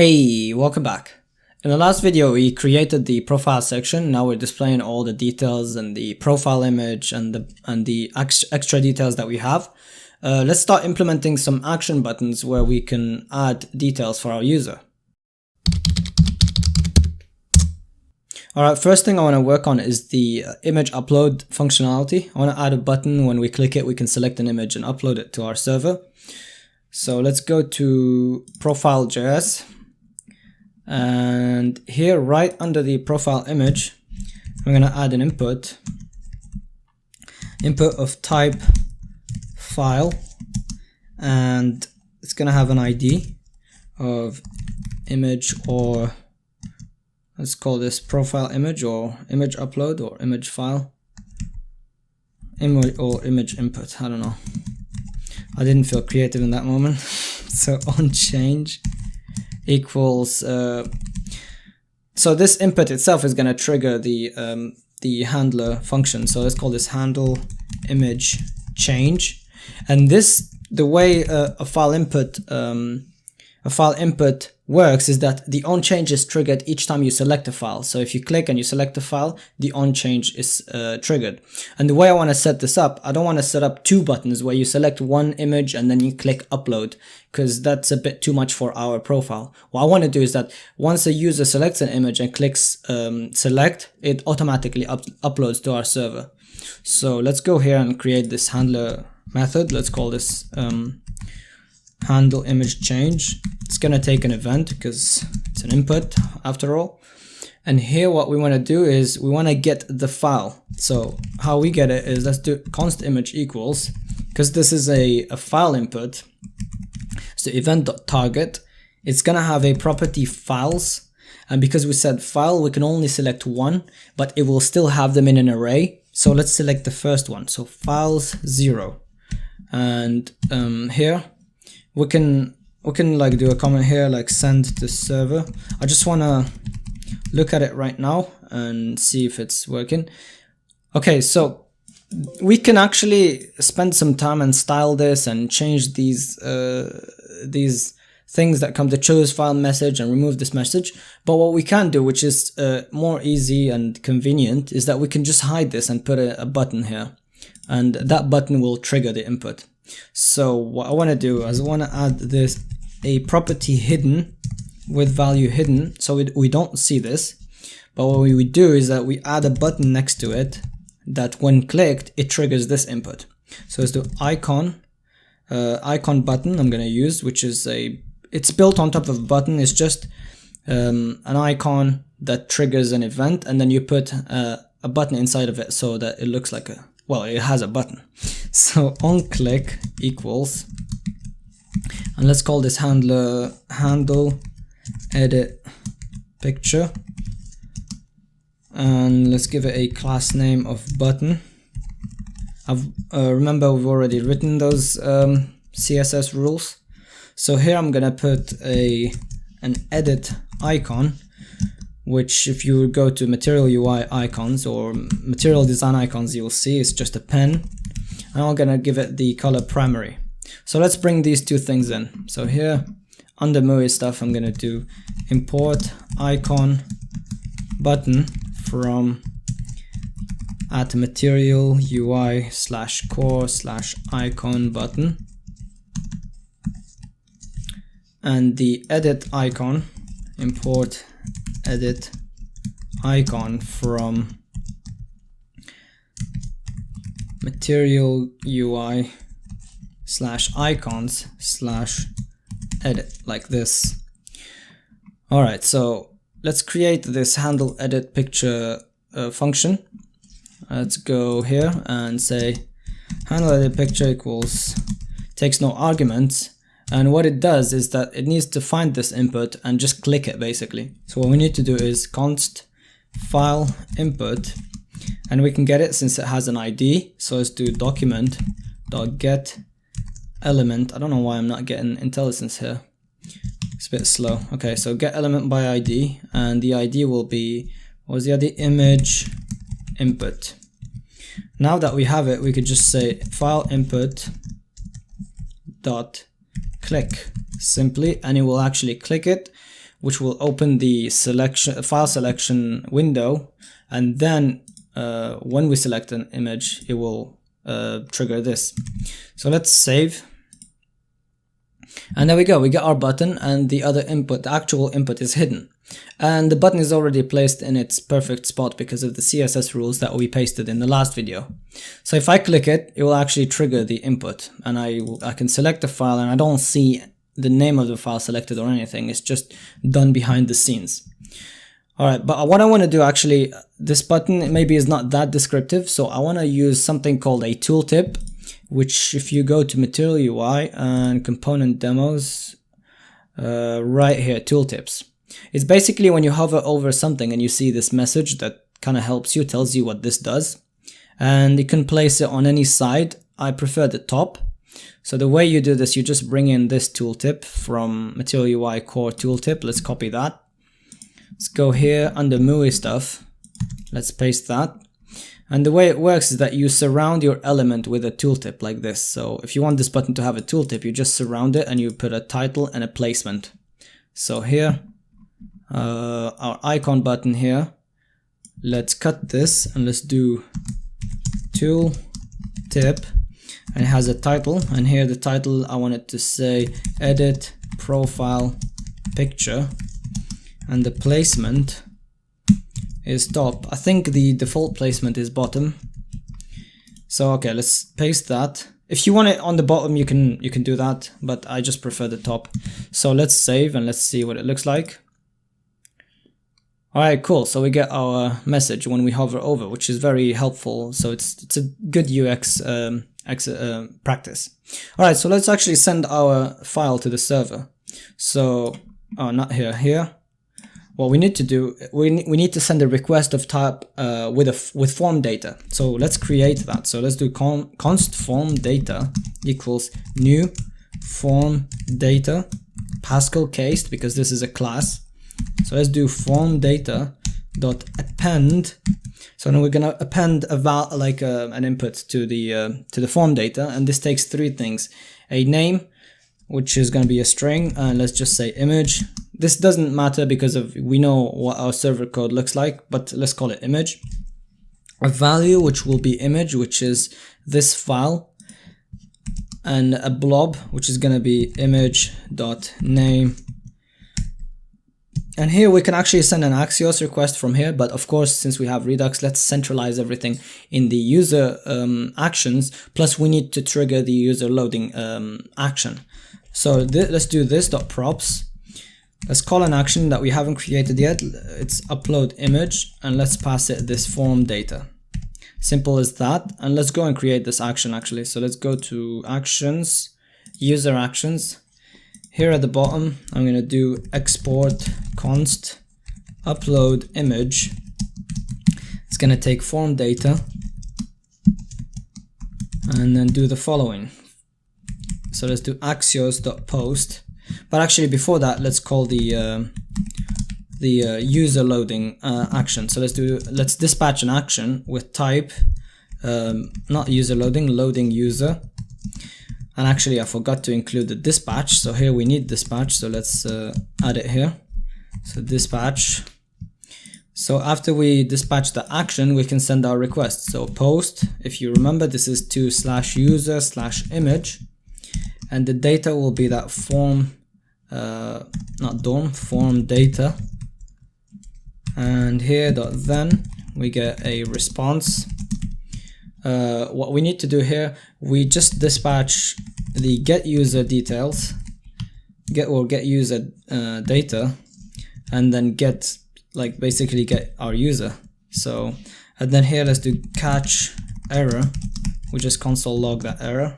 Hey, welcome back. In the last video we created the profile section. Now we're displaying all the details and the profile image and the extra details that we have. Let's start implementing some action buttons where we can add details for our user. Alright, first thing I want to work on is the image upload functionality. I want to add a button. When we click it, we can select an image and upload it to our server. So let's go to profile.js. And here, right under the profile image, I'm going to add an input of type file, and it's going to have an ID of image, or let's call this profile image, or image upload, or image file, or image input. I don't know. I didn't feel creative in that moment. So on change equals so this input itself is going to trigger the handler function. So let's call this handle image change. And this, the way a file input works is that the on change is triggered each time you select a file. So if you click and you select a file, the on change is triggered. And the way I want to set this up, I don't want to set up two buttons where you select one image and then you click upload, because that's a bit too much for our profile. What I want to do is that once a user selects an image and clicks select, it automatically uploads to our server. So let's go here and create this handler method. Let's call this handle image change. It's going to take an event because it's an input after all. And here what we want to do is we want to get the file. So how we get it is, let's do const image equals, because this is a file input. So event.target, it's going to have a property files. And because we said file, we can only select one, but it will still have them in an array. So let's select the first one. So files 0. And here we can like do a comment here like send to server. I just want to look at it right now and see if it's working. Okay, so we can actually spend some time and style this and change these things that come to choose file message and remove this message. But what we can do, which is more easy and convenient, is that we can just hide this and put a button here, and that button will trigger the input. So what I want to do is I want to add this a property hidden with value hidden, so we don't see this. But what we do is that we add a button next to it that when clicked it triggers this input. So it's the icon button I'm going to use, which is it's built on top of a button. It's just an icon that triggers an event, and then you put a button inside of it so that it looks like it has a button. So on click equals, and let's call this handle edit picture, and let's give it a class name of button. Remember we've already written those CSS rules. So here I'm gonna put an edit icon, which if you go to material UI icons or material design icons, you'll see it's just a pen, and I'm gonna give it the color primary. So let's bring these two things in. So here under MUI stuff, I'm gonna do import icon button from at material UI / core / icon button, and the edit icon, import edit icon from material UI / icons / edit, like this. Alright, so let's create this handle edit picture function. Let's go here and say handle edit picture equals, takes no arguments, and what it does is that it needs to find this input and just click it basically. So what we need to do is const file input, and we can get it since it has an ID. So let's do document.get element. I don't know why I'm not getting IntelliSense here. It's a bit slow. Okay, so get element by ID, and the ID will be, what was the ID? Image input. Now that we have it, we could just say file input dot click simply, and it will actually click it. which will open the file selection window, and then when we select an image, it will trigger this. So let's save. And there we go, we get our button, and the other input, the actual input, is hidden. And the button is already placed in its perfect spot because of the CSS rules that we pasted in the last video. So if I click it, it will actually trigger the input, and I can select the file, and I don't see the name of the file selected or anything. It's just done behind the scenes. Alright, but what I want to do actually, this button maybe is not that descriptive, so I want to use something called a tooltip, which if you go to Material UI and Component Demos, right here, Tooltips. It's basically when you hover over something and you see this message that kind of helps you, tells you what this does. And you can place it on any side. I prefer the top. So the way you do this, you just bring in this tooltip from Material UI Core Tooltip. Let's copy that. Let's go here under MUI stuff. Let's paste that. And the way it works is that you surround your element with a tooltip like this. So if you want this button to have a tooltip, you just surround it and you put a title and a placement. So here, our icon button here, let's cut this and let's do tooltip, and it has a title, and here the title, I want it to say edit profile picture, and the placement is top. I think the default placement is bottom. So okay, let's paste that. If you want it on the bottom, you can do that, but I just prefer the top. So let's save and let's see what it looks like. Alright, cool. So we get our message when we hover over, which is very helpful. So it's a good UX practice. Alright, so let's actually send our file to the server. So, oh, not here, here. What we need to do, we need to send a request of type with form data. So let's create that. So let's do const form data equals new form data, Pascal cased because this is a class. So let's do form data dot append. So now we're gonna append an input to the form data, and this takes three things: a name, which is gonna be a string, and let's just say image. This doesn't matter because we know what our server code looks like, but let's call it image. A value, which will be image, which is this file, and a blob, which is gonna be image.name. And here we can actually send an Axios request from here, but of course, since we have Redux, let's centralize everything in the user actions, plus we need to trigger the user loading action. So let's do this.props. Let's call an action that we haven't created yet. It's upload image, and let's pass it this form data. Simple as that. And let's go and create this action actually. So let's go to actions, user actions. Here at the bottom, I'm going to do export const upload image. It's going to take form data and then do the following. So let's do axios.post. But actually before that, let's call the user loading action. So let's dispatch an action with type not user loading user. And actually I forgot to include the dispatch, so here we need dispatch, so let's add it here. So dispatch. So after we dispatch the action, we can send our request. So post, if you remember, this is to /user/image, and the data will be that form, not DOM, form data. And here then we get a response. What we need to do here, we just dispatch the get user details, get user data, and then basically get our user. So, and then here let's do catch error. We just console log that error.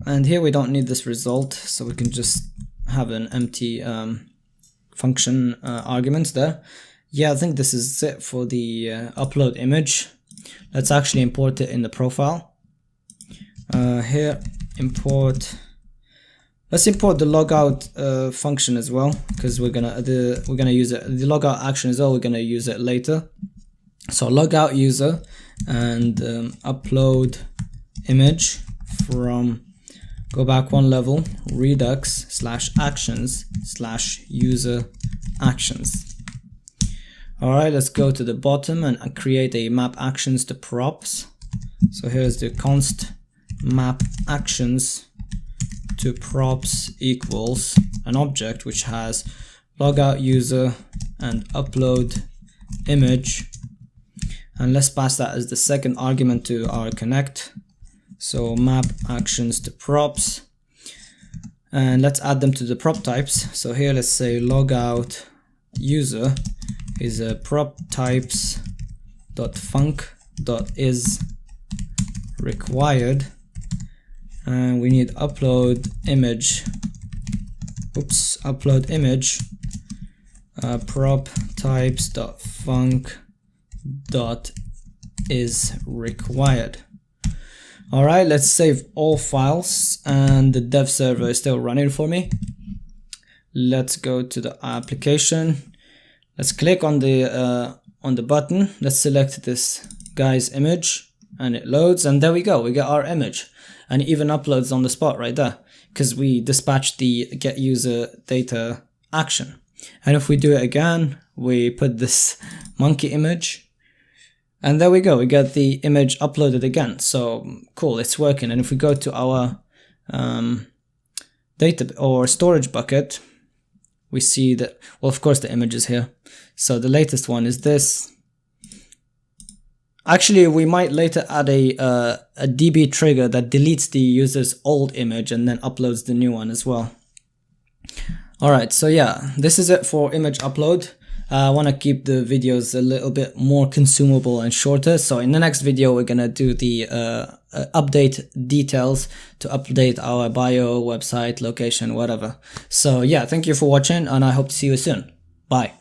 And here we don't need this result, so we can just have an empty function arguments there. Yeah, I think this is it for the upload image. Let's actually import it in the profile. Here, import. Let's import the logout function as well, because we're gonna use it. The logout action as well. We're gonna use it later. So logout user and upload image from go back one level, Redux /actions/user actions. Alright, let's go to the bottom and create a map actions to props. So here's the const map actions to props equals an object which has logout user and upload image, and let's pass that as the second argument to our connect. So map actions to props, and let's add them to the prop types. So here let's say logout user is a prop types .func.is required, and we need upload image prop types.func.is required. Alright, let's save all files, and the dev server is still running for me. Let's go to the application. Let's click on the button. Let's select this guy's image, and it loads, and there we go. We get our image, and it even uploads on the spot right there because we dispatched the get user data action. And if we do it again, we put this monkey image, and there we go. We get the image uploaded again. So cool, it's working. And if we go to our data or storage bucket, we see that, well, of course the image is here. So the latest one is this. Actually, we might later add a DB trigger that deletes the user's old image and then uploads the new one as well. Alright, so yeah, this is it for image upload. I want to keep the videos a little bit more consumable and shorter. So in the next video, we're going to do the update details to update our bio, website, location, whatever. So yeah, thank you for watching, and I hope to see you soon. Bye.